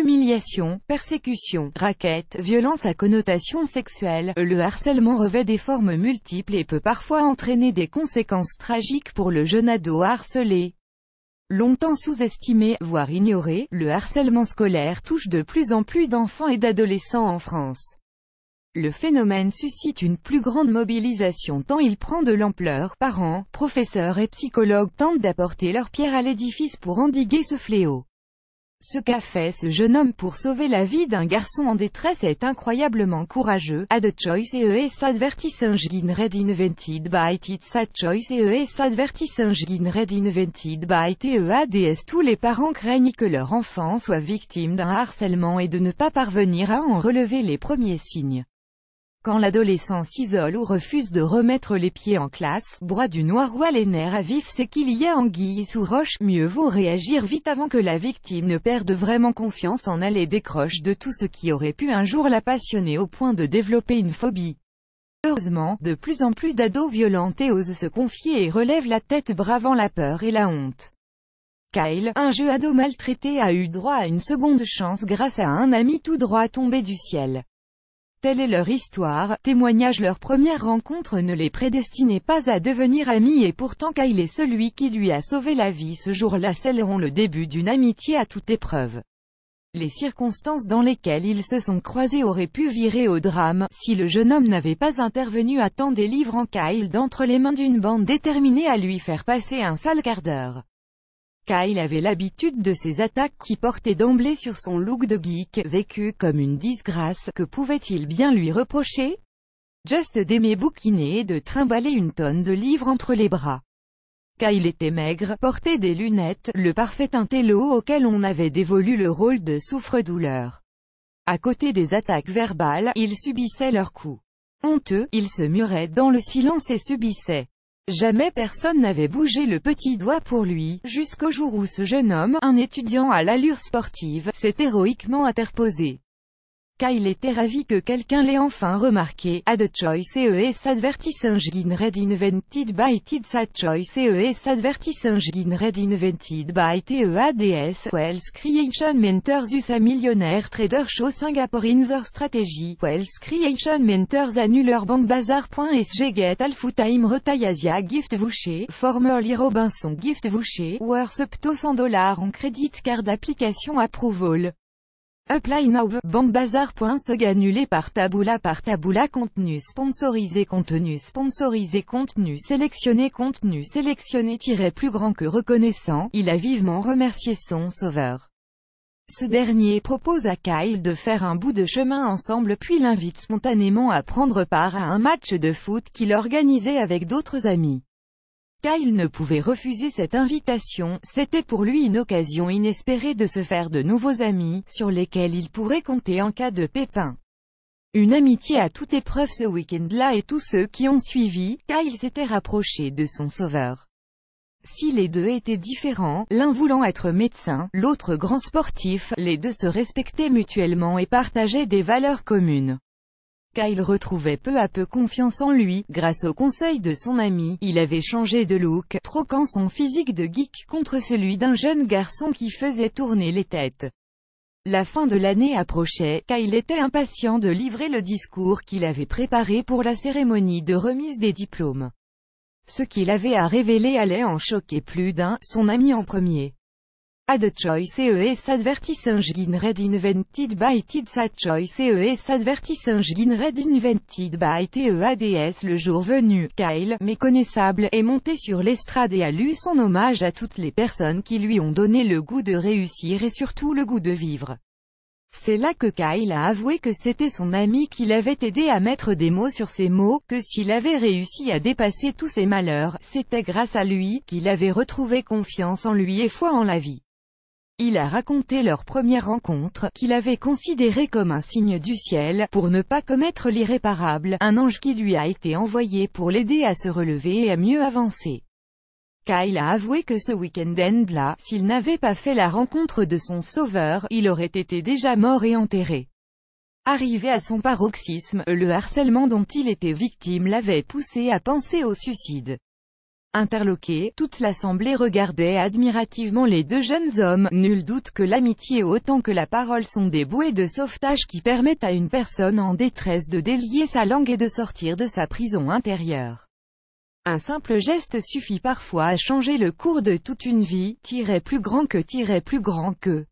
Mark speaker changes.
Speaker 1: humiliation, persécution, raquettes, violence à connotation sexuelle. Le harcèlement revêt des formes multiples et peut parfois entraîner des conséquences tragiques pour le jeune ado harcelé. Longtemps sous-estimé, voire ignoré, le harcèlement scolaire touche de plus en plus d'enfants et d'adolescents en France. Le phénomène suscite une plus grande mobilisation tant il prend de l'ampleur. Parents, professeurs et psychologues tentent d'apporter leur pierre à l'édifice pour endiguer ce fléau. Ce qu'a fait ce jeune homme pour sauver la vie d'un garçon en détresse est incroyablement courageux. A the choice is advertising red invented by It's a choice is advertising red invented by TEADS. Tous les parents craignent que leur enfant soit victime d'un harcèlement et de ne pas parvenir à en relever les premiers signes. Quand l'adolescent s'isole ou refuse de remettre les pieds en classe, broie du noir ou a les nerfs à vif, c'est qu'il y a anguille sous roche. Mieux vaut réagir vite avant que la victime ne perde vraiment confiance en elle et décroche de tout ce qui aurait pu un jour la passionner au point de développer une phobie. Heureusement, de plus en plus d'ados violentés osent se confier et relèvent la tête bravant la peur et la honte. Kyle, un jeune ado maltraité, a eu droit à une seconde chance grâce à un ami tout droit tombé du ciel. Telle est leur histoire, témoignage. Leur première rencontre ne les prédestinait pas à devenir amis et pourtant Kyle est celui qui lui a sauvé la vie. Ce jour-là scelleront le début d'une amitié à toute épreuve. Les circonstances dans lesquelles ils se sont croisés auraient pu virer au drame, si le jeune homme n'avait pas intervenu à temps, délivrant Kyle d'entre les mains d'une bande déterminée à lui faire passer un sale quart d'heure. Kyle avait l'habitude de ces attaques qui portaient d'emblée sur son look de geek, vécu comme une disgrâce. Que pouvait-il bien lui reprocher? Juste d'aimer bouquiner et de trimballer une tonne de livres entre les bras. Kyle était maigre, portait des lunettes, le parfait intello auquel on avait dévolu le rôle de souffre-douleur. À côté des attaques verbales, il subissait leurs coups. Honteux, il se murait dans le silence et subissait. Jamais personne n'avait bougé le petit doigt pour lui, jusqu'au jour où ce jeune homme, un étudiant à l'allure sportive, s'est héroïquement interposé. Kyle était ravi que quelqu'un l'ait enfin remarqué. A the choice is advertising red invented by It's a choice is advertising red invented by TEADS. Wealth Creation Mentors USA Millionaire Trader Show Singapore in their strategy. Wealth Creation Mentors Annuler Bank Bazar.sg Get Alpha Time Retayasia Gift Voucher. Formerly Robinson Gift Voucher. Worth up to $100 en credit card application approval. Apply now. Bankbazar.sg annulé par Taboola. Contenu sponsorisé, contenu sélectionné, plus grand que reconnaissant. Il a vivement remercié son sauveur. Ce dernier propose à Kyle de faire un bout de chemin ensemble puis l'invite spontanément à prendre part à un match de foot qu'il organisait avec d'autres amis. Kyle ne pouvait refuser cette invitation, c'était pour lui une occasion inespérée de se faire de nouveaux amis, sur lesquels il pourrait compter en cas de pépin. Une amitié à toute épreuve ce week-end-là et tous ceux qui ont suivi. Kyle s'était rapproché de son sauveur. Si les deux étaient différents, l'un voulant être médecin, l'autre grand sportif, les deux se respectaient mutuellement et partageaient des valeurs communes. Kyle retrouvait peu à peu confiance en lui, grâce aux conseils de son ami. Il avait changé de look, troquant son physique de geek contre celui d'un jeune garçon qui faisait tourner les têtes. La fin de l'année approchait, Kyle était impatient de livrer le discours qu'il avait préparé pour la cérémonie de remise des diplômes. Ce qu'il avait à révéler allait en choquer plus d'un, son ami en premier. A the choice is advertising red invented by It's a choice is advertising red invented by TEADS. Le jour venu, Kyle, méconnaissable, est monté sur l'estrade et a lu son hommage à toutes les personnes qui lui ont donné le goût de réussir et surtout le goût de vivre. C'est là que Kyle a avoué que c'était son ami qui l'avait aidé à mettre des mots sur ses mots, que s'il avait réussi à dépasser tous ses malheurs, c'était grâce à lui, qu'il avait retrouvé confiance en lui et foi en la vie. Il a raconté leur première rencontre, qu'il avait considérée comme un signe du ciel, pour ne pas commettre l'irréparable, un ange qui lui a été envoyé pour l'aider à se relever et à mieux avancer. Kyle a avoué que ce week-end-là, s'il n'avait pas fait la rencontre de son sauveur, il aurait été déjà mort et enterré. Arrivé à son paroxysme, le harcèlement dont il était victime l'avait poussé à penser au suicide. Interloquée, toute l'assemblée regardait admirativement les deux jeunes hommes. Nul doute que l'amitié autant que la parole sont des bouées de sauvetage qui permettent à une personne en détresse de délier sa langue et de sortir de sa prison intérieure. Un simple geste suffit parfois à changer le cours de toute une vie, plus grand que